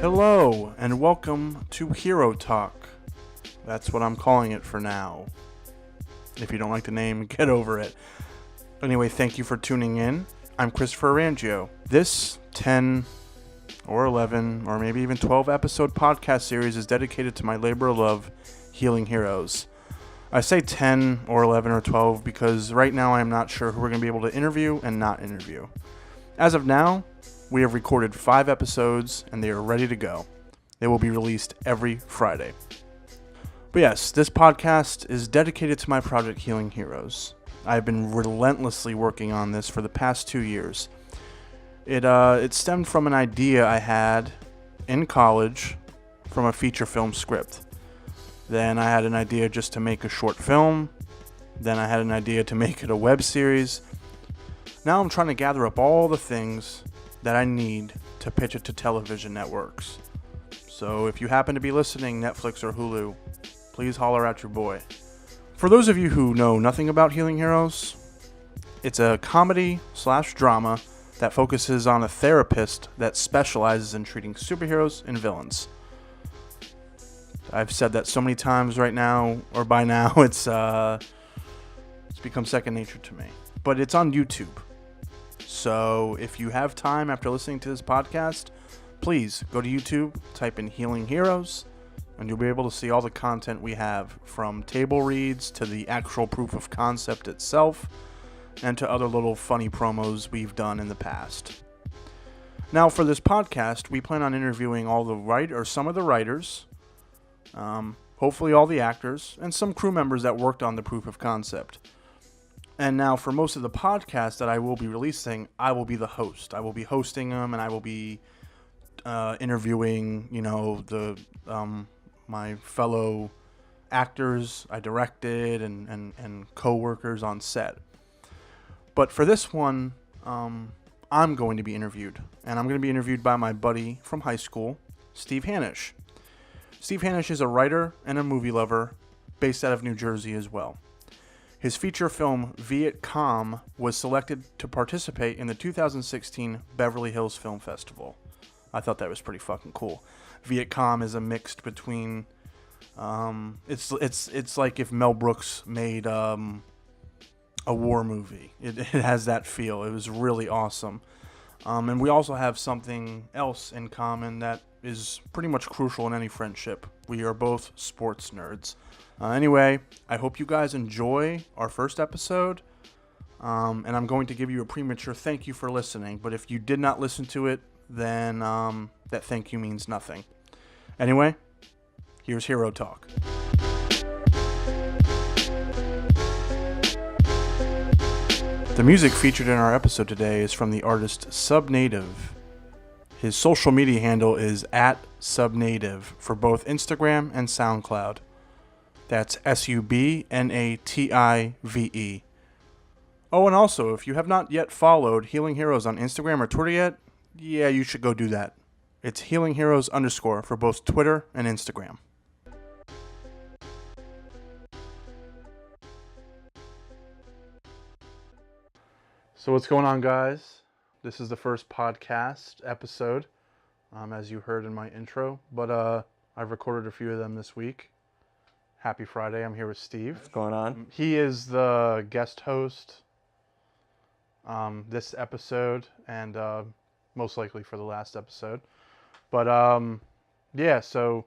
Hello, and welcome to Hero Talk. That's what I'm calling it for now. If you don't like the name, get over it. Anyway, thank you for tuning in. I'm Christopher Arangio. This 10 or 11 or maybe even 12 episode podcast series is dedicated to my labor of love, healing heroes. I say 10 or 11 or 12 because right now I am not sure who we're going to be able to interview and not interview. As of now, we have recorded 5 episodes and they are ready to go. They will be released every Friday. But yes, this podcast is dedicated to my project Healing Heroes. I've been relentlessly working on this for the past 2 years. It stemmed from an idea I had in college from a feature film script. Then I had an idea just to make a short film. Then I had an idea to make it a web series. Now I'm trying to gather up all the things that I need to pitch it to television networks. So if you happen to be listening, Netflix or Hulu, please holler at your boy. For those of you who know nothing about Healing Heroes, it's a comedy/drama that focuses on a therapist that specializes in treating superheroes and villains. I've said that so many times right now, or by now, it's become second nature to me. But it's on YouTube. So if you have time after listening to this podcast, please go to YouTube, type in Healing Heroes, and you'll be able to see all the content we have, from table reads to the actual proof of concept itself, and to other little funny promos we've done in the past. Now, for this podcast, we plan on interviewing some of the writers, hopefully all the actors, and some crew members that worked on the proof of concept. And now, for most of the podcasts that I will be releasing, I will be the host. I will be hosting them, and I will be interviewing, my fellow actors I directed and co-workers on set. But for this one, I'm going to be interviewed. And I'm going to be interviewed by my buddy from high school, Steve Hanisch. Steve Hanisch is a writer and a movie lover based out of New Jersey as well. His feature film, Viet Cong, was selected to participate in the 2016 Beverly Hills Film Festival. I thought that was pretty fucking cool. Viet Cong is a mixed between... It's like if Mel Brooks made a war movie. It has that feel. It was really awesome. And we also have something else in common that is pretty much crucial in any friendship. We are both sports nerds. Anyway, I hope you guys enjoy our first episode. And I'm going to give you a premature thank you for listening. But if you did not listen to it, then that thank you means nothing. Anyway, here's Hero Talk. The music featured in our episode today is from the artist Subnative. His social media handle is @Subnative for both Instagram and SoundCloud. That's SUBNATIVE. Oh, and also, if you have not yet followed Healing Heroes on Instagram or Twitter yet, yeah, you should go do that. It's Healing Heroes _ for both Twitter and Instagram. So what's going on, guys? This is the first podcast episode, as you heard in my intro, but I've recorded a few of them this week. Happy Friday. I'm here with Steve. What's going on? He is the guest host this episode and most likely for the last episode. But yeah, so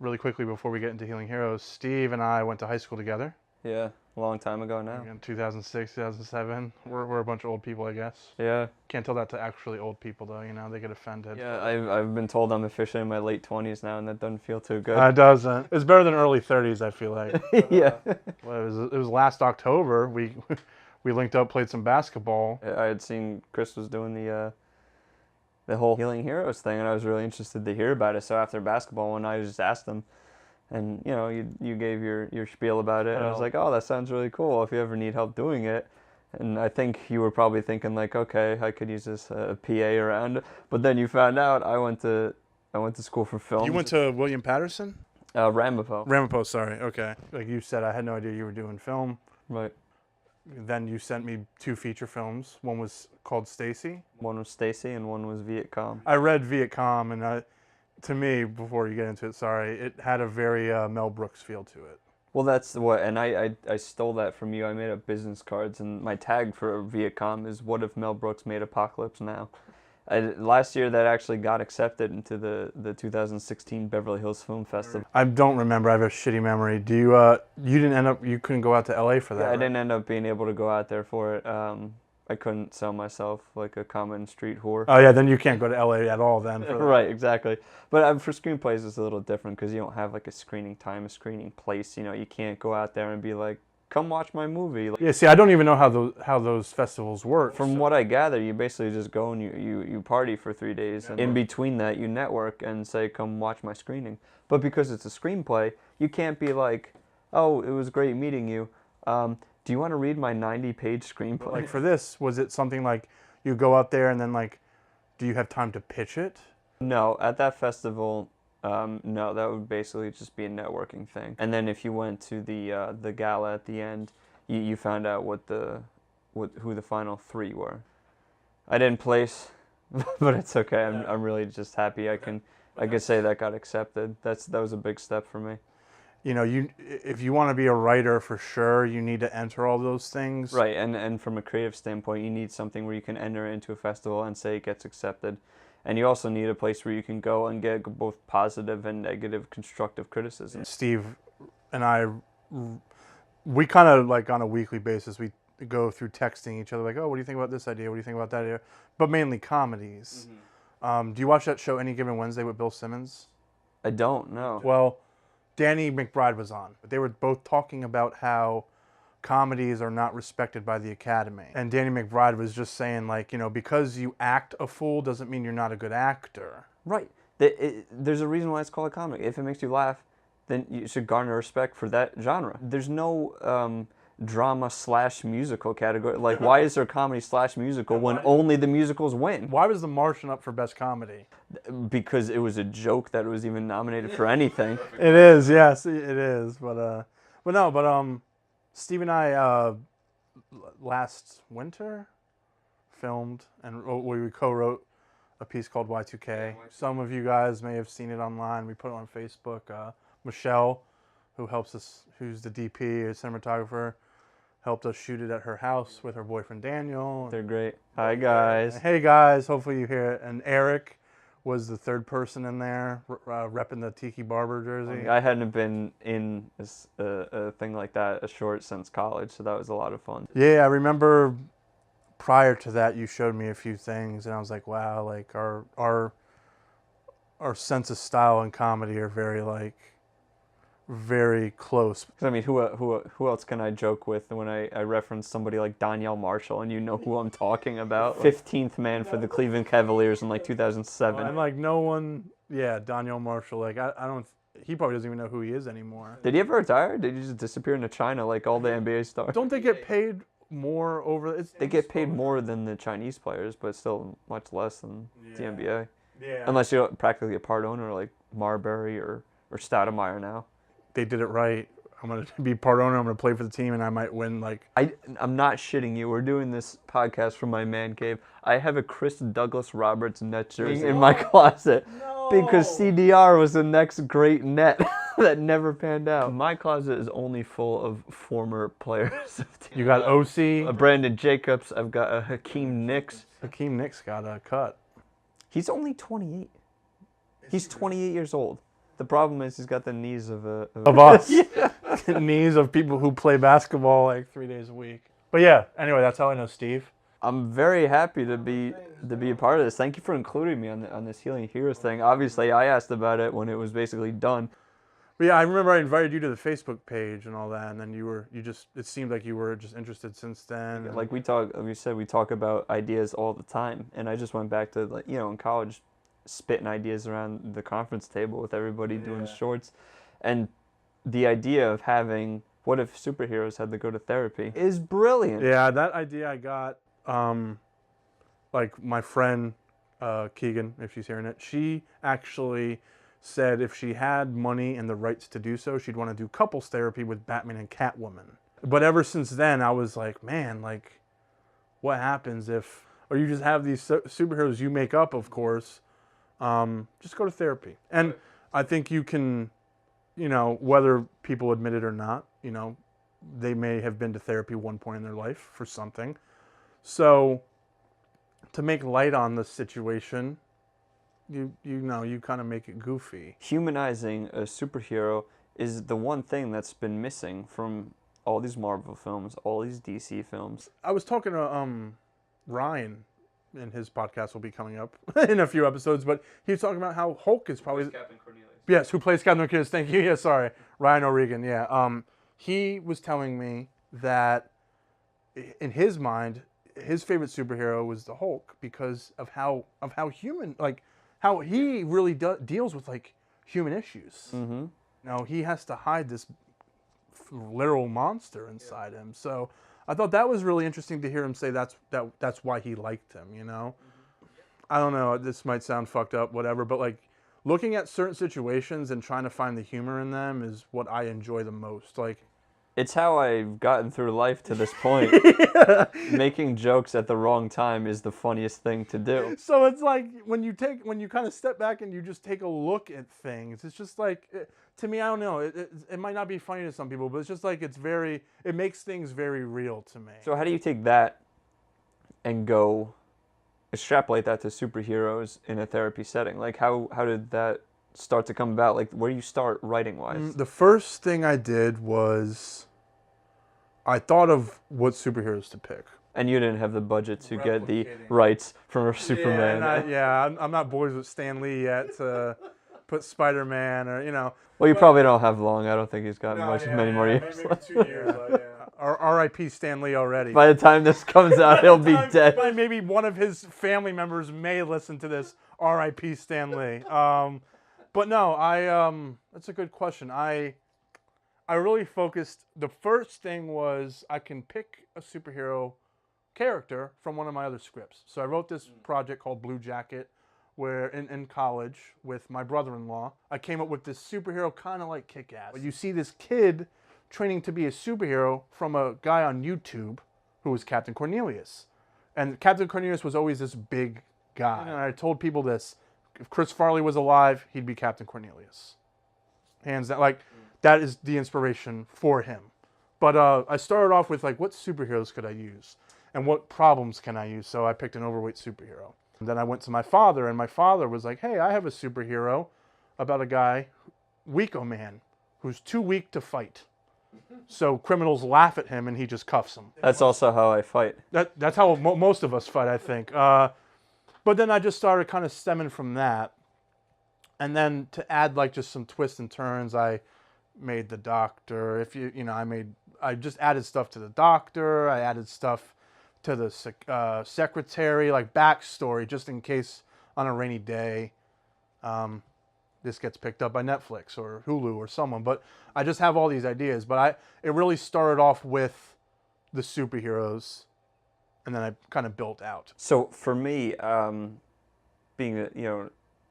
really quickly before we get into Healing Heroes, Steve and I went to high school together. Yeah, a long time ago now. In 2006, 2007. We're a bunch of old people, I guess. Yeah. Can't tell that to actually old people, though. They get offended. Yeah, I've been told I'm officially in my late 20s now, and that doesn't feel too good. It doesn't. It's better than early 30s, I feel like. Yeah. Well, it was last October. We linked up, played some basketball. I had seen Chris was doing the whole Healing Heroes thing, and I was really interested to hear about it. So after basketball one night, I just asked him, and you gave your spiel about it, and I was like, oh, that sounds really cool. If you ever need help doing it. And I think you were probably thinking like, okay, I could use this PA around. But then you found out I went to school for film. You went to William Patterson? Ramapo. Ramapo, sorry. Okay. Like you said, I had no idea you were doing film. Right. then you sent me 2 feature films. One was called Stacy. One was Stacy and one was Viet Cong. I read Viet Cong, and to me, before you get into it, sorry, it had a very Mel Brooks feel to it. Well, that's what, and I stole that from you. I made up business cards, and my tag for Viet Cong is, what if Mel Brooks made Apocalypse Now? Last year, that actually got accepted into the 2016 Beverly Hills Film Festival. I don't remember. I have a shitty memory. Do you? You didn't end up. You couldn't go out to LA for that. Yeah, I right? didn't end up being able to go out there for it. I couldn't sell myself like a common street whore. Oh yeah, then you can't go to LA at all then. Right, exactly. But for screenplays, it's a little different because you don't have like a screening time, a screening place. You know, you can't go out there and be like, come watch my movie. Yeah, see, I don't even know how those festivals work. From what I gather, you basically just go and you party for 3 days. And in between that, you network and say, come watch my screening. But because it's a screenplay, you can't be like, oh, it was great meeting you. Do you want to read my 90-page screenplay? Like for this, was it something like you go out there and then like, do you have time to pitch it? No, at that festival, no, that would basically just be a networking thing. And then if you went to the gala at the end, you found out who the final 3 were. I didn't place, but it's okay. I'm really just happy I could say that got accepted. That was a big step for me. You know, if you want to be a writer for sure, you need to enter all those things. Right, and from a creative standpoint, you need something where you can enter into a festival and say it gets accepted. And you also need a place where you can go and get both positive and negative constructive criticism. Steve and I, we kind of like on a weekly basis, we go through texting each other like, oh, what do you think about this idea? What do you think about that idea? But mainly comedies. Mm-hmm. Do you watch that show Any Given Wednesday with Bill Simmons? I don't know. Well, Danny McBride was on. They were both talking about how comedies are not respected by the Academy. And Danny McBride was just saying, like, you know, because you act a fool doesn't mean you're not a good actor. Right. There's a reason why it's called a comedy. If it makes you laugh, then you should garner respect for that genre. There's no drama/musical category. Like, why is there comedy/musical when only the musicals win? Why was The Martian up for Best Comedy? Because it was a joke that it was even nominated for anything. It is, yes, it is. But Steve and I last winter filmed and we co-wrote a piece called Y2K. Some of you guys may have seen it online. We put it on Facebook. Michelle, who's the DP, a cinematographer, helped us shoot it at her house with her boyfriend Daniel. They're great. Hi guys. Hey guys, hopefully you hear it. And Eric was the 3rd person in there, repping the Tiki Barber jersey. I hadn't been in a thing like that, a short, since college, so that was a lot of fun. Yeah, I remember prior to that you showed me a few things, and I was like, wow, like our sense of style and comedy are very close. I mean, who else can I joke with when I reference somebody like Donyell Marshall, and you know who I'm talking about? 15th man for the Cleveland Cavaliers in like 2007. And like no one, yeah, Donyell Marshall. Like I don't. He probably doesn't even know who he is anymore. Did he ever retire? Did he just disappear into China like all the NBA stars? Don't they get paid more over? They get paid more than the Chinese players, but still much less than the NBA. Yeah. Unless you're practically a part owner like Marbury or Stoudemire now. They did it right. I'm going to be part owner. I'm going to play for the team, and I might win. Like I'm not shitting you. We're doing this podcast from my man cave. I have a Chris Douglas Roberts net jersey in my closet because CDR was the next great net that never panned out. My closet is only full of former players. You got OC, Brandon Jacobs. I've got a Hakeem Nicks. Hakeem Nicks got a cut. He's only 28. He's 28 years old. The problem is he's got the knees of us. Yeah. Knees of people who play basketball like 3 days a week. But yeah, anyway, that's how I know Steve. I'm very happy to be a part of this. Thank you for including me on this Healing Heroes thing. Obviously, I asked about it when it was basically done. But yeah, I remember I invited you to the Facebook page and all that, and then it seemed like you were just interested since then. Like we talk about ideas all the time, and I just went back to, like, in college, spitting ideas around the conference table with everybody doing shorts, and the idea of having what if superheroes had to go to therapy is brilliant. Yeah, that idea I got, like my friend Keegan, if she's hearing it, she actually said if she had money and the rights to do so, she'd want to do couples therapy with Batman and Catwoman. But ever since then, I was like, man, like, what happens if, or you just have these superheroes you make up, of course. Just go to therapy. And I think you can, you know, whether people admit it or not, you know, they may have been to therapy one point in their life for something. So to make light on the situation, you know, you kind of make it goofy. Humanizing a superhero is the one thing that's been missing from all these Marvel films, all these DC films. I was talking to Ryan, and his podcast will be coming up in a few episodes, but he was talking about how Hulk is probably Captain Cornelius. Yes, who plays Captain Cornelius? Thank you. Yeah, sorry, Ryan O'Regan. Yeah. He was telling me that in his mind, his favorite superhero was the Hulk because of how human, like how he really deals with like human issues. Mm-hmm. Now he has to hide this literal monster inside him. So I thought that was really interesting to hear him say that's why he liked him. You know, I don't know. This might sound fucked up, whatever, but like looking at certain situations and trying to find the humor in them is what I enjoy the most. Like, it's how I've gotten through life to this point. Making jokes at the wrong time is the funniest thing to do. So it's like when you kind of step back and you just take a look at things, it's just like, to me, I don't know, it might not be funny to some people, but it's just like it makes things very real to me. So how do you take that and go extrapolate that to superheroes in a therapy setting? Like how did that start to come about? Like where do you start writing wise? The first thing I did was I thought of what superheroes to pick. And you didn't have the budget to get the rights from Superman. I'm not boys with Stan Lee yet to put Spider-Man or, you know. Well, you probably don't have long. I don't think he's got many more years. Maybe 2 years. R.I.P. Stan Lee already. By the time this comes out, he'll be dead. Maybe one of his family members may listen to this. R.I.P. Stan Lee. But no, that's a good question. I really focused. The first thing was I can pick a superhero character from one of my other scripts. So I wrote this project called Blue Jacket, where in college with my brother-in-law, I came up with this superhero kind of like Kick-Ass. You see this kid training to be a superhero from a guy on YouTube who was Captain Cornelius. And Captain Cornelius was always this big guy. And I told people this, if Chris Farley was alive, he'd be Captain Cornelius. Hands down, like, that is the inspiration for him. But I started off with, like, what superheroes could I use? And what problems can I use? So I picked an overweight superhero. And then I went to my father, and my father was like, hey, I have a superhero about a guy, Weako Man, who's too weak to fight. So criminals laugh at him, and he just cuffs them. That's also how I fight. That's how most of us fight, I think. But then I just started kind of stemming from that. And then to add like just some twists and turns, I made the Doctor. I just added stuff to the Doctor. I added stuff to the secretary, like backstory, just in case on a rainy day this gets picked up by Netflix or Hulu or someone. But I just have all these ideas. But it really started off with the superheroes, and then I kind of built out. So for me, being a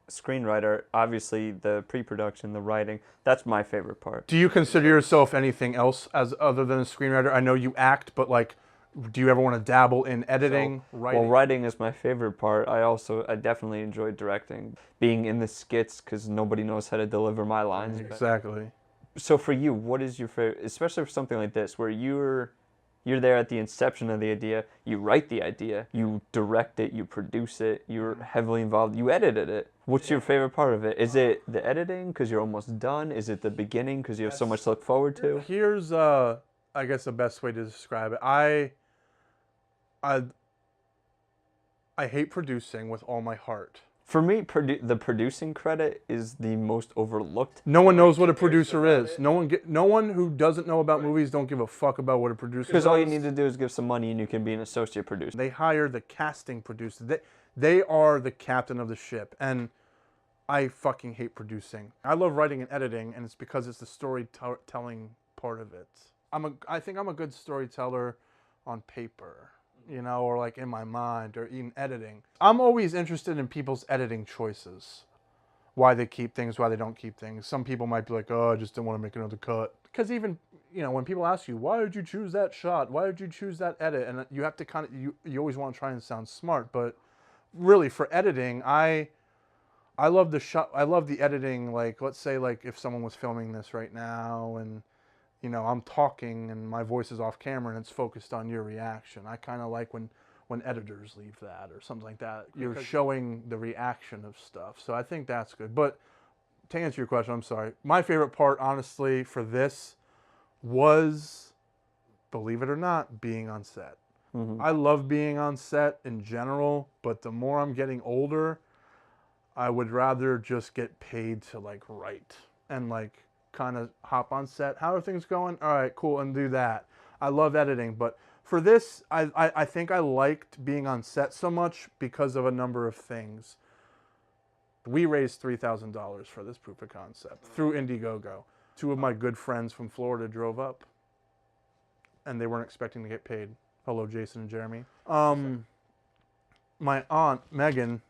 screenwriter, obviously the pre-production, the writing, that's my favorite part. Do you consider yourself anything else as other than a screenwriter? I know you act, but like, do you ever want to dabble in editing, writing? Well, writing is my favorite part. I definitely enjoy directing, being in the skits because nobody knows how to deliver my lines. Exactly. So for you, what is your favorite, especially for something like this, where you're there at the inception of the idea, you write the idea, you direct it, you produce it, you're heavily involved, you edited it. What's your favorite part of it? Is it the editing because you're almost done? Is it the beginning because you have so much to look forward to? Here's, I guess, the best way to describe it. I hate producing with all my heart. For me, the producing credit is the most overlooked. No one knows what a producer is. No one who doesn't know about movies don't give a fuck about what a producer is. Because all you need to do is give some money and you can be an associate producer. They hire the casting producer. They are the captain of the ship. And I fucking hate producing. I love writing and editing, and it's because it's the storytelling part of it. I think I'm a good storyteller on paper, or like in my mind, or even editing. I'm always interested in people's editing choices. Why they keep things, why they don't keep things. Some people might be like, oh, I just didn't want to make another cut. Because even when people ask you, why did you choose that shot? Why did you choose that edit? And you have to kind of, you always want to try and sound smart, but really for editing, I love the shot. I love the editing. Like, let's say, like if someone was filming this right now, and I'm talking and my voice is off camera and it's focused on your reaction. I kind of like when editors leave that or something like that. You're showing the reaction of stuff. So I think that's good. But to answer your question, I'm sorry. My favorite part, honestly, for this was, believe it or not, being on set. Mm-hmm. I love being on set in general, but the more I'm getting older, I would rather just get paid to like write and like kind of hop on set. How are things going? All right, cool, and do that. I love editing, but for this, I think I liked being on set so much because of a number of things. We raised $3,000 for this proof of concept through Indiegogo. Two of my good friends from Florida drove up, and they weren't expecting to get paid. Hello, Jason and Jeremy. My Aunt Megan,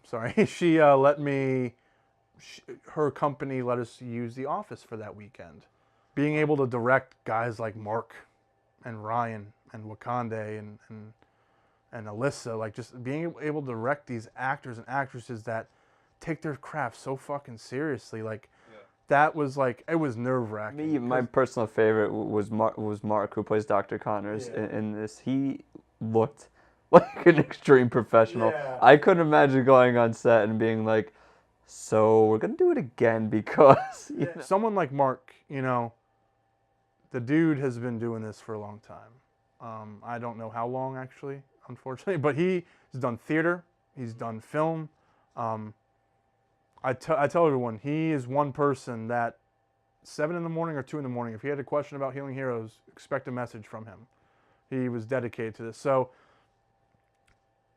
sorry, she let me, her company let us use the office for that weekend. Being able to direct guys like Mark and Ryan and Wakande and Alyssa, like just being able to direct these actors and actresses that take their craft so fucking seriously, like that was like, it was nerve-wracking. My personal favorite was Mark, who plays Dr. Connors in this. He looked like an extreme professional. Yeah. I couldn't imagine going on set and being like, so we're gonna do it again because Someone like Mark, the dude has been doing this for a long time. I don't know how long actually, unfortunately, but he's done theater, he's done film. I tell everyone, he is one person that 7 in the morning or 2 in the morning, if he had a question about Healing Heroes, expect a message from him. He was dedicated to this. So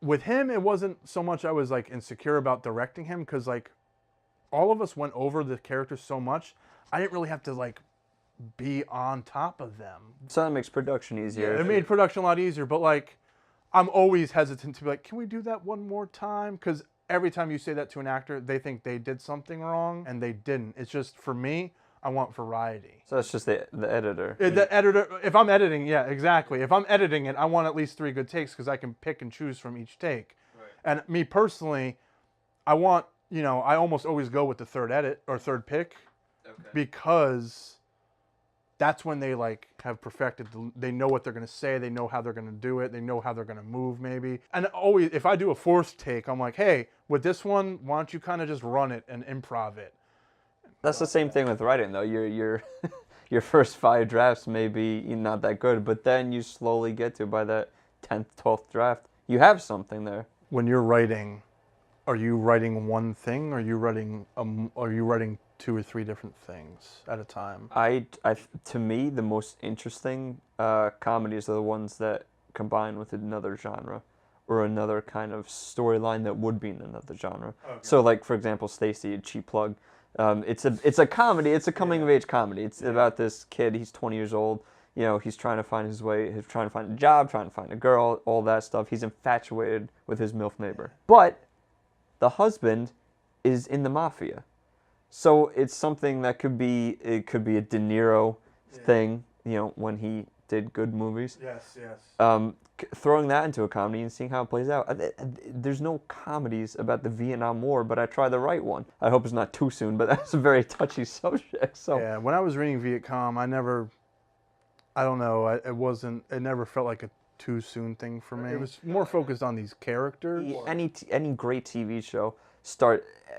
with him, it wasn't so much I was like insecure about directing him, because like all of us went over the characters so much, I didn't really have to like be on top of them. So that makes production easier. It made production a lot easier, but like I'm always hesitant to be like, can we do that one more time? Because every time you say that to an actor, they think they did something wrong, and they didn't. It's just, for me, I want variety. So it's just the editor. The editor, if I'm editing, yeah, exactly. If I'm editing it, I want at least 3 good takes because I can pick and choose from each take. Right. And me personally, I want, I almost always go with the third edit or third pick, because that's when they like have perfected. They know what they're going to say. They know how they're going to do it. They know how they're going to move maybe. And always, if I do a 4th take, I'm like, hey, with this one, why don't you kind of just run it and improv it? That's the same thing with writing, though. Your first 5 drafts may be not that good, but then you slowly get to, by that 10th, 12th draft, you have something there. When you're writing, are you writing one thing, or are you writing 2 or 3 different things at a time? To me, the most interesting comedies are the ones that combine with another genre or another kind of storyline that would be in another genre. Okay. So, like, for example, Stacy, a cheap plug. It's a comedy. It's a coming of age comedy. It's about this kid. He's 20 years old. He's trying to find his way. He's trying to find a job, trying to find a girl, all that stuff. He's infatuated with his MILF neighbor. But the husband is in the mafia. So it's something that could be a De Niro thing, when he did good movies. Yes. Throwing that into a comedy and seeing how it plays out. There's no comedies about the Vietnam War, but I try the right one. I hope it's not too soon, but that's a very touchy subject. So yeah, when I was reading Vietcom, it never felt like a too soon thing for me. It was more focused on these characters. Any great TV show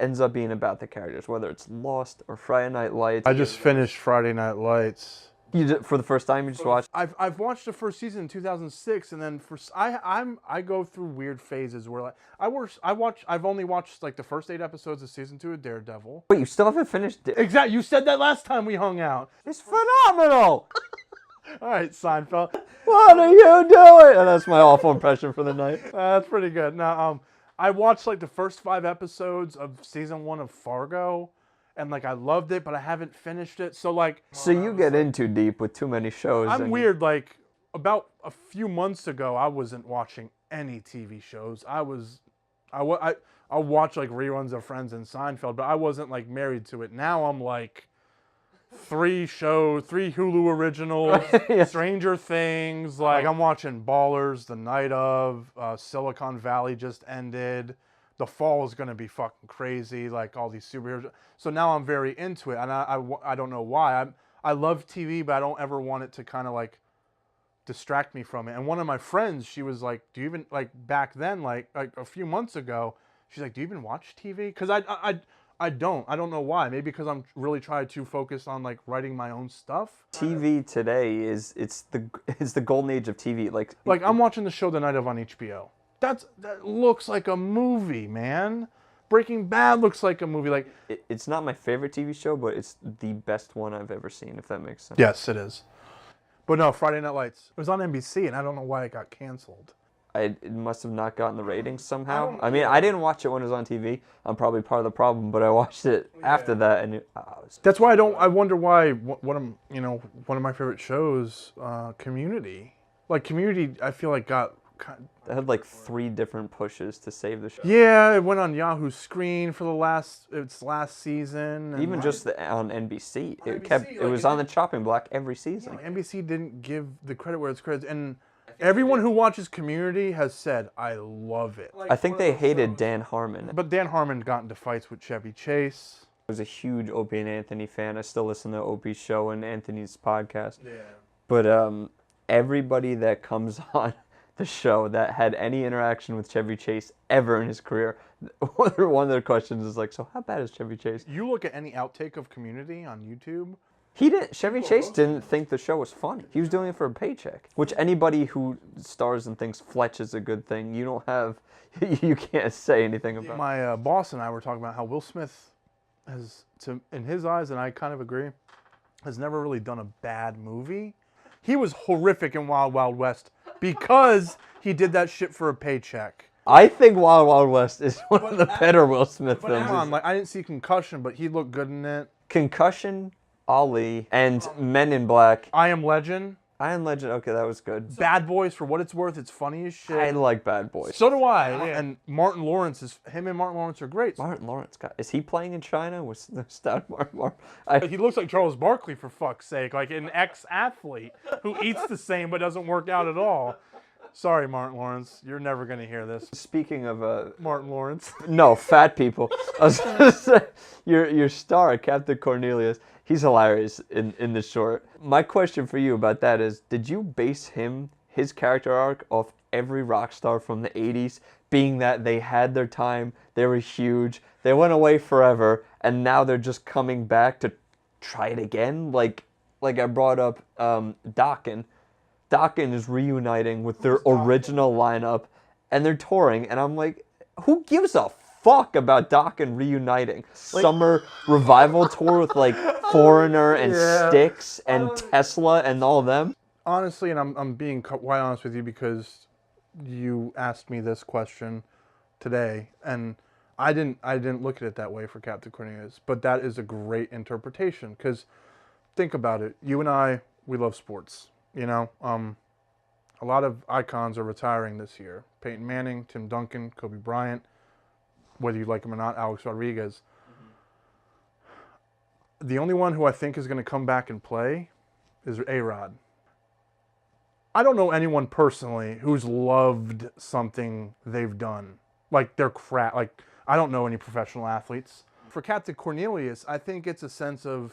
ends up being about the characters, whether it's Lost or Friday Night Lights. I just finished Friday Night Lights. You did, for the first time, you just watched? I've watched the first season in 2006, and then I go through weird phases where like I've only watched like the first 8 episodes of season 2 of Daredevil. Wait, you still haven't finished it? Exactly. You said that last time we hung out. It's phenomenal. All right, Seinfeld. What are you doing? And that's my awful impression for the night. That's pretty good. Now, I watched like the first 5 episodes of season 1 of Fargo, and like I loved it, but I haven't finished it. So like, so you get in too deep with too many shows. I'm weird. Like about a few months ago, I wasn't watching any TV shows. I'll watch like reruns of Friends and Seinfeld, but I wasn't like married to it. Now I'm like, 3 shows, 3 Hulu originals, Yeah. Stranger Things. Like, I'm watching Ballers the night of. Silicon Valley just ended. The fall is going to be fucking crazy, like all these superheroes. So now I'm very into it, and I don't know why. I love TV, but I don't ever want it to kind of like distract me from it. And one of my friends, she was like, "Do you even like back then, like a few months ago?" She's like, "Do you even watch TV?" Because I don't know why. Maybe because I'm really trying to focus on like writing my own stuff. TV today it's the golden age of TV. Like I'm watching the show The Night of on HBO. That looks like a movie, man. Breaking Bad looks like a movie. Like it's not my favorite TV show, but it's the best one I've ever seen. If that makes sense. yes, it is. But no, Friday Night Lights. It was on NBC, and I don't know why it got canceled. It must have not gotten the ratings somehow. I mean, I didn't watch it when it was on TV. I'm probably part of the problem, but I watched it after that, and That's why I wonder why. One of my favorite shows, Community. Like Community, I feel like It had like 3 different pushes to save the show. Yeah, it went on Yahoo Screen for its last season. And Even just on NBC, NBC, it was on the chopping block every season. NBC didn't give the credit where it's credit, and everyone who watches Community has said, "I love it." I think they hated Dan Harmon. But Dan Harmon got into fights with Chevy Chase. I was a huge Opie and Anthony fan. I still listen to Opie's show and Anthony's podcast. Yeah. But everybody that comes on the show that had any interaction with Chevy Chase ever in his career, one of their questions is like, "So how bad is Chevy Chase?" You look at any outtake of Community on YouTube. Chevy Chase didn't think the show was funny. He was doing it for a paycheck. Which anybody who stars and thinks Fletch is a good thing, you can't say anything about. My boss and I were talking about how Will Smith in his eyes, and I kind of agree, has never really done a bad movie. He was horrific in Wild Wild West because he did that shit for a paycheck. I think Wild Wild West is one of the better Will Smith films. Come on, like I didn't see Concussion, but he looked good in it. Concussion, Ali, and Men in Black. I Am Legend. I Am Legend, okay, that was good. Bad Boys, for what it's worth, it's funny as shit. I like Bad Boys. So do I. Yeah. And Martin Lawrence him and Martin Lawrence are great. Martin Lawrence, is he playing in China? He looks like Charles Barkley, for fuck's sake, like an ex-athlete who eats the same but doesn't work out at all. Sorry, Martin Lawrence, you're never gonna hear this. Speaking of Martin Lawrence, no, fat people. I was gonna say your star, Captain Cornelius. He's hilarious in the short. My question for you about that is, did you base his character arc off every rock star from the 80s, being that they had their time, they were huge, they went away forever, and now they're just coming back to try it again? Like I brought up Dokken. Dokken is reuniting with their original lineup, and they're touring, and I'm like, who gives a fuck about Dokken reuniting? Summer revival tour with like Foreigner and Styx and Tesla and all of them. Honestly, and I'm being quite honest with you because you asked me this question today, and I didn't look at it that way for Captain Cornelius, but that is a great interpretation because think about it. You and I, we love sports. You know, a lot of icons are retiring this year. Peyton Manning, Tim Duncan, Kobe Bryant, whether you like him or not, Alex Rodriguez. Mm-hmm. The only one who I think is going to come back and play is A-Rod. I don't know anyone personally who's loved something they've done. Like their craft. Like, I don't know any professional athletes. For Captain Cornelius, I think it's a sense of,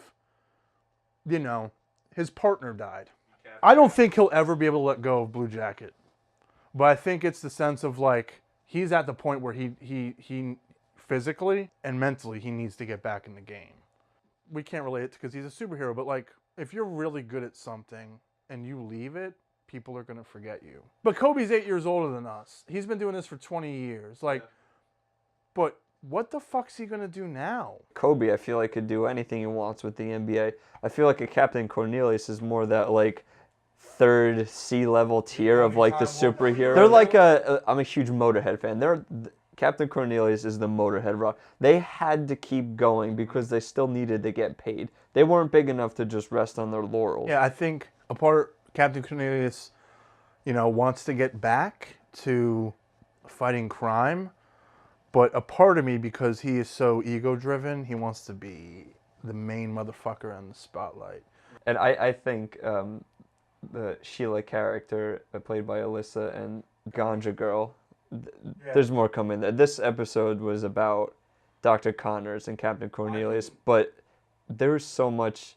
you know, his partner died. I don't think he'll ever be able to let go of Blue Jacket. But I think it's the sense of like, he's at the point where he physically and mentally, he needs to get back in the game. We can't relate it because he's a superhero, but like, if you're really good at something and you leave it, people are going to forget you. But Kobe's 8 years older than us. He's been doing this for 20 years. Like, but what the fuck's he going to do now? Kobe, I feel like, could do anything he wants with the NBA. I feel like a Captain Cornelius is more that like third C-level tier of like the superhero. They're like I'm a huge Motorhead fan. Captain Cornelius is the Motorhead rock. They had to keep going because they still needed to get paid. They weren't big enough to just rest on their laurels. Yeah, I think Captain Cornelius, you know, wants to get back to fighting crime, but a part of me, because he is so ego-driven, he wants to be the main motherfucker in the spotlight. And I think the Sheila character played by Alyssa and Ganja Girl, there's more coming there. This episode was about Dr. Connors and Captain Cornelius, but there's so much,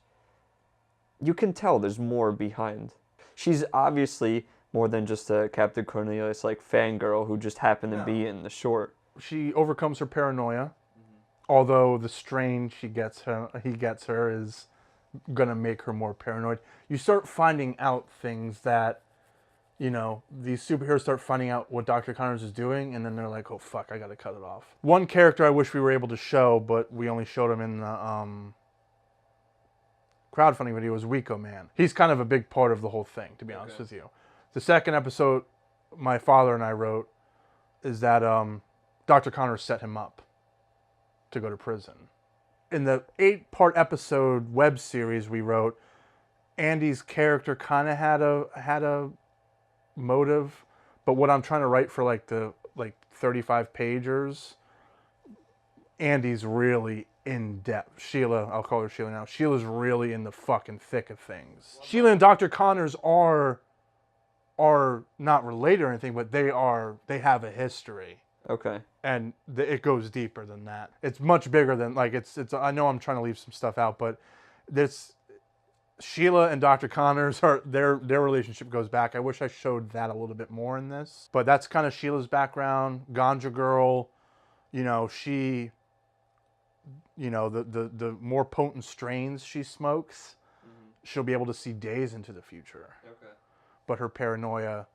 you can tell there's more behind. She's obviously more than just a Captain Cornelius like fangirl who just happened to be in the short. She overcomes her paranoia, although the strain he gets her is gonna make her more paranoid. You start finding out things that, you know, these superheroes start finding out what Dr. Connors is doing, and then they're like, oh fuck, I gotta cut it off. One character I wish we were able to show, but we only showed him in the crowdfunding video, was Rico Man. He's kind of a big part of the whole thing, to be honest with you. The second episode my father and I wrote is that Dr. Connors set him up to go to prison. In the 8-part episode web series we wrote, Andy's character kind of had a motive, but what I'm trying to write for like the 35 pagers, Andy's really in depth. Sheila, I'll call her Sheila now. Sheila's really in the fucking thick of things. Sheila and Dr. Connors are not related or anything, but they have a history. Okay. And it goes deeper than that. It's much bigger than, like, it's. I know I'm trying to leave some stuff out, but this Sheila and Dr. Connors their relationship goes back. I wish I showed that a little bit more in this, but that's kind of Sheila's background. Ganja Girl, you know, she, you know, the more potent strains she smokes, she'll be able to see days into the future. Okay. But her paranoia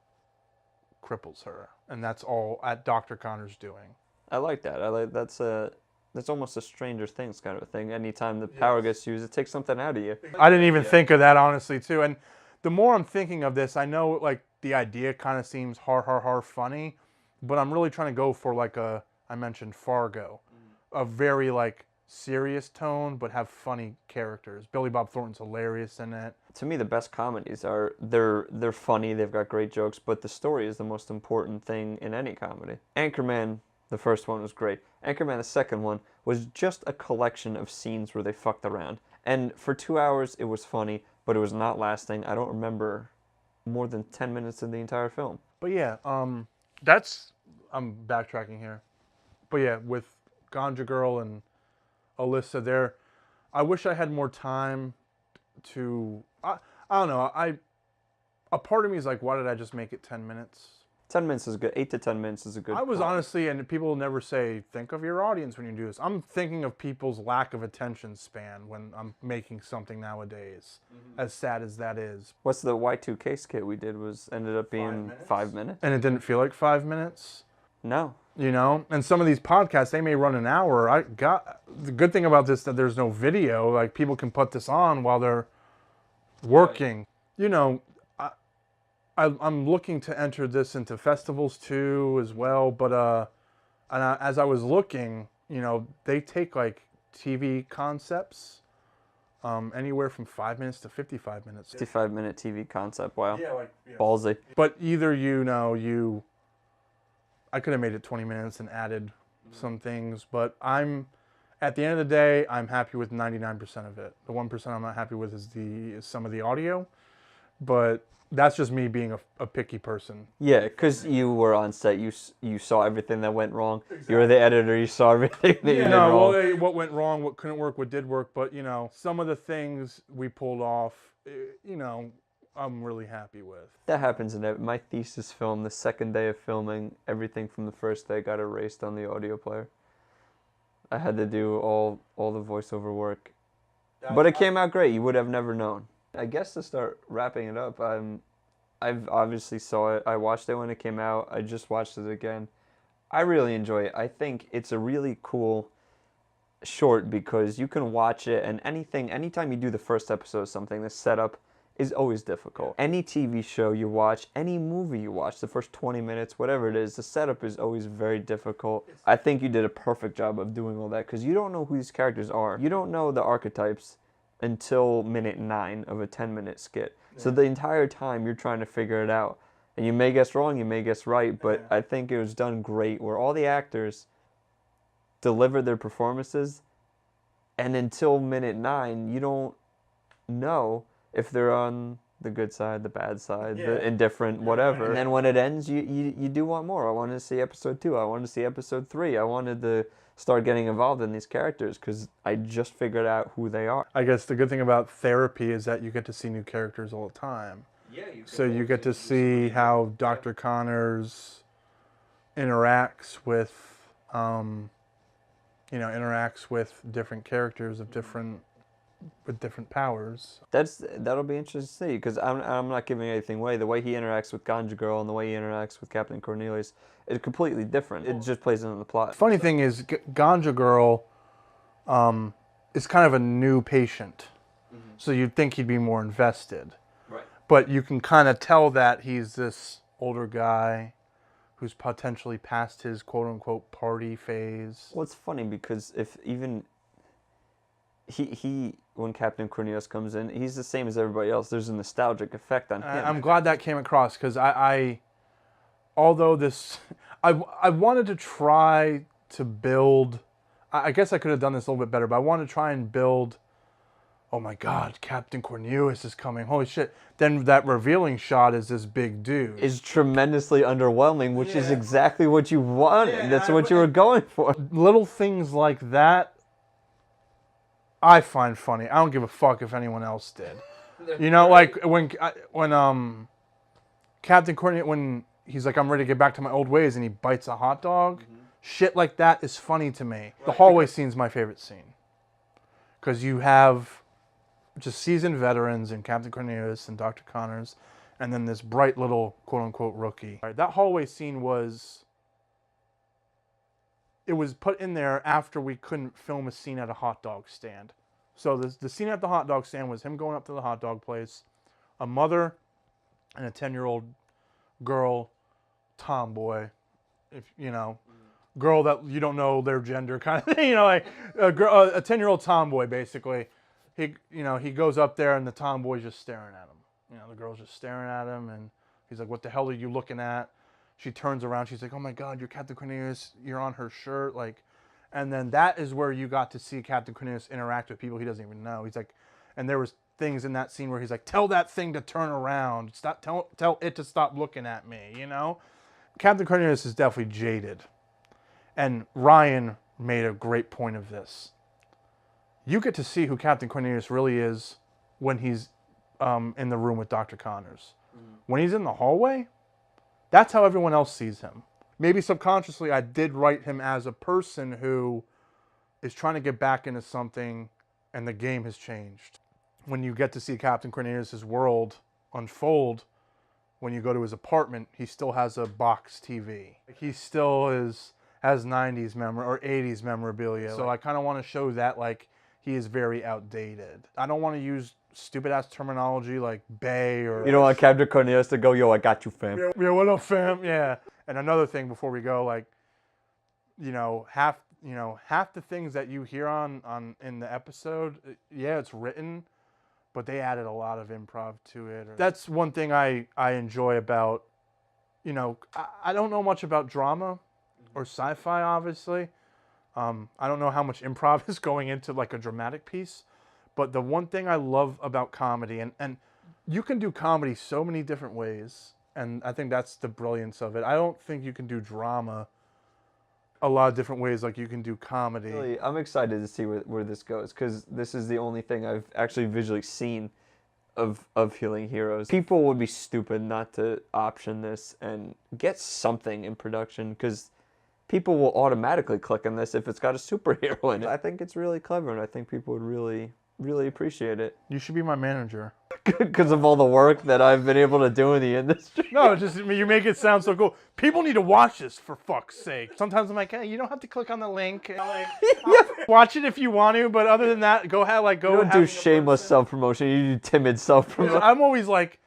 cripples her, and that's all at Dr. Connors doing. I like that. That's almost a Stranger Things kind of a thing. Anytime the power gets used, it takes something out of you. I didn't even think of that, honestly, too. And the more I'm thinking of this, I know, like, the idea kind of seems funny, but I'm really trying to go for, like, I mentioned Fargo, a very, like, serious tone, but have funny characters. Billy Bob Thornton's hilarious in it. To me, the best comedies are, they're funny, they've got great jokes, but the story is the most important thing in any comedy. Anchorman, the first one, was great. Anchorman, the second one, was just a collection of scenes where they fucked around. And for 2 hours, it was funny, but it was not lasting. I don't remember more than 10 minutes of the entire film. But yeah, I'm backtracking here. But yeah, with Ganja Girl and Alyssa there, I wish I had more time to, I don't know, a part of me is like, why did I just make it 10 minutes? 10 minutes is good. 8 to 10 minutes is a good. I was honestly, and people never say, think of your audience when you do this. I'm thinking of people's lack of attention span when I'm making something nowadays, as sad as that is. What's the Y2K skit we did ended up being 5 minutes? And it didn't feel like 5 minutes? No. You know, and some of these podcasts, they may run an hour. The good thing about this that there's no video. Like, people can put this on while they're working. Right. You know, I'm looking to enter this into festivals too as well. But as I was looking, you know, they take like TV concepts, anywhere from 5 minutes to 55 minutes. 55-minute TV concept. Wow. Yeah, ballsy. But either I could have made it 20 minutes and added some things, but at the end of the day, I'm happy with 99% of it. The 1% I'm not happy with is some of the audio, but that's just me being a picky person. Yeah, because you were on set, you saw everything that went wrong. Exactly. You were the editor, you saw everything that you did wrong. Well, what went wrong, what couldn't work, what did work, but, you know, some of the things we pulled off, you know, I'm really happy with. That happens in my thesis film. The second day of filming, everything from the first day got erased on the audio player. I had to do all the voiceover work, but it came out great. You would have never known. I guess to start wrapping it up, I've obviously saw it. I watched it when it came out. I just watched it again. I really enjoy it. I think it's a really cool short because you can watch it and anytime you do the first episode of something, the setup is always difficult. Any TV show you watch, any movie you watch, the first 20 minutes, whatever it is, the setup is always very difficult. I think you did a perfect job of doing all that because you don't know who these characters are. You don't know the archetypes until minute 9 of a 10-minute skit. Yeah. So the entire time you're trying to figure it out. And you may guess wrong, you may guess right, but I think it was done great where all the actors delivered their performances And until minute 9, you don't know if they're on the good side, the bad side, the indifferent, whatever. And then when it ends, you do want more. I wanted to see episode 2. I wanted to see episode 3. I wanted to start getting involved in these characters because I just figured out who they are. I guess the good thing about therapy is that you get to see new characters all the time. Yeah, so you get to see how Dr. Connors interacts with, interacts with different characters of different powers. That'll be interesting to see because I'm not giving anything away. The way he interacts with Ganja Girl and the way he interacts with Captain Cornelius is completely different. It just plays into the plot. Funny thing is, Ganja Girl is kind of a new patient, so you'd think he'd be more invested. Right. But you can kind of tell that he's this older guy who's potentially past his quote-unquote party phase. Well, it's funny because if even he when Captain Cornelius comes in, he's the same as everybody else. There's a nostalgic effect on him. I'm glad that came across because although this, I wanted to try to build, I guess I could have done this a little bit better, but I wanted to try and build, oh my God, Captain Cornelius is coming, holy shit. Then that revealing shot is this big dude. Is tremendously underwhelming, which is exactly what you wanted. Yeah, that's what you were going for. Little things like that, I find funny. I don't give a fuck if anyone else did. You know, like when Captain Cornelius, when he's like, I'm ready to get back to my old ways, and he bites a hot dog. Shit like that is funny to me. Right. The hallway scene's my favorite scene. Because you have just seasoned veterans in Captain Cornelius and Dr. Connors, and then this bright little quote-unquote rookie. Right, that hallway scene was put in there after we couldn't film a scene at a hot dog stand. So the scene at the hot dog stand was him going up to the hot dog place, a mother and a 10-year-old girl, tomboy, if you know, girl that you don't know their gender kind of thing, you know, like a 10-year-old tomboy basically. He goes up there and the tomboy's just staring at him. You know, the girl's just staring at him and he's like, what the hell are you looking at? She turns around, she's like, oh my God, you're Captain Cornelius, you're on her shirt, like, and then that is where you got to see Captain Cornelius interact with people he doesn't even know. He's like, and there was things in that scene where he's like, tell that thing to turn around, tell it to stop looking at me, you know? Captain Cornelius is definitely jaded. And Ryan made a great point of this. You get to see who Captain Cornelius really is when he's in the room with Dr. Connors. When he's in the hallway, that's how everyone else sees him. Maybe subconsciously I did write him as a person who is trying to get back into something and the game has changed. When you get to see Captain Cornelius' world unfold, when you go to his apartment, he still has a box TV. He still has 90s or 80s memorabilia. So I kind of want to show that like he is very outdated. I don't want to use stupid ass terminology like Bay or... You don't want Captain Cornelius to go, yo, I got you, fam. Yeah, what up, fam? Yeah. And another thing before we go, like, half the things that you hear in the episode, yeah, it's written, but they added a lot of improv to it. That's one thing I enjoy about, I don't know much about drama or sci-fi, obviously. I don't know how much improv is going into like a dramatic piece, but the one thing I love about comedy, and you can do comedy so many different ways, and I think that's the brilliance of it. I don't think you can do drama a lot of different ways like you can do comedy. Really, I'm excited to see where this goes, because this is the only thing I've actually visually seen of Healing Heroes. People would be stupid not to option this and get something in production, because people will automatically click on this if it's got a superhero in it. I think it's really clever, and I think people would really, really appreciate it. You should be my manager. Because of all the work that I've been able to do in the industry. No, just you make it sound so cool. People need to watch this, for fuck's sake. Sometimes I'm like, hey, you don't have to click on the link. Like, watch it if you want to, but other than that, go ahead. Like, go. You don't do shameless self-promotion. You do timid self-promotion. I'm always like,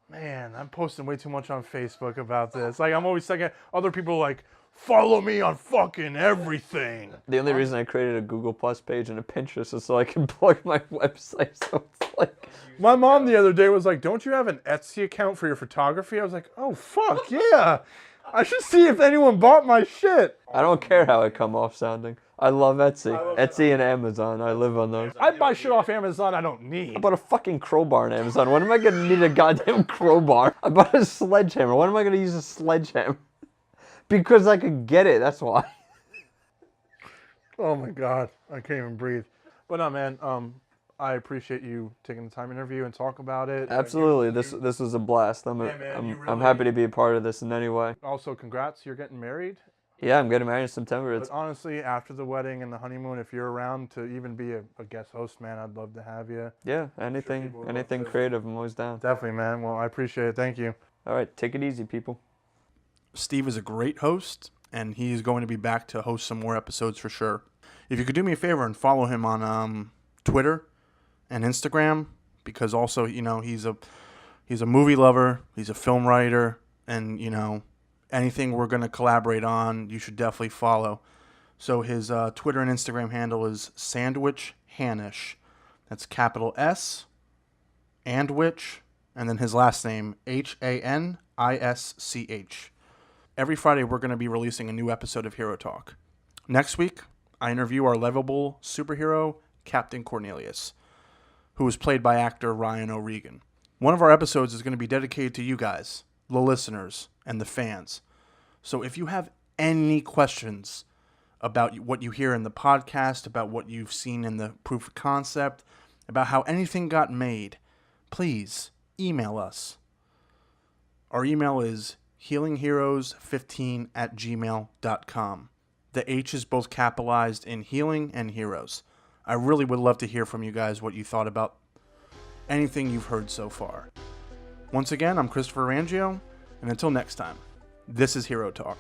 man, I'm posting way too much on Facebook about this. Like, I'm always thinking other people like, follow me on fucking everything. The only reason I created a Google Plus page and a Pinterest is so I can plug my website. So it's like... My mom the other day was like, don't you have an Etsy account for your photography? I was like, oh, fuck, yeah. I should see if anyone bought my shit. I don't care how it come off sounding. I love Etsy. Etsy and Amazon. I live on those. I buy shit off Amazon I don't need. I bought a fucking crowbar on Amazon. When am I going to need a goddamn crowbar? I bought a sledgehammer. When am I going to use a sledgehammer? Because I could get it. That's why. Oh my God. I can't even breathe. But no, man. I appreciate you taking the time to interview and talk about it. Absolutely. This was a blast. I'm happy to be a part of this in any way. Also, congrats. You're getting married. Yeah, I'm getting married in September. But honestly, after the wedding and the honeymoon, if you're around to even be a guest host, man, I'd love to have you. Yeah, anything creative, I'm always down. Definitely, man. Well, I appreciate it. Thank you. All right, take it easy, people. Steve is a great host, and he's going to be back to host some more episodes for sure. If you could do me a favor and follow him on Twitter and Instagram, because also, he's a movie lover, he's a film writer, and, anything we're going to collaborate on, you should definitely follow. So his Twitter and Instagram handle is Sandwich Hanisch. That's capital S, Andwich, and then his last name, Hanisch. Every Friday, we're going to be releasing a new episode of Hero Talk. Next week, I interview our lovable superhero, Captain Cornelius, who was played by actor Ryan O'Regan. One of our episodes is going to be dedicated to you guys, the listeners, and the fans. So if you have any questions about what you hear in the podcast, about what you've seen in the proof of concept, about how anything got made, please email us. Our email is healingheroes15@gmail.com. The H is both capitalized in healing and heroes. I really would love to hear from you guys what you thought about anything you've heard so far. Once again, I'm Christopher Rangio, and until next time, this is Hero Talk.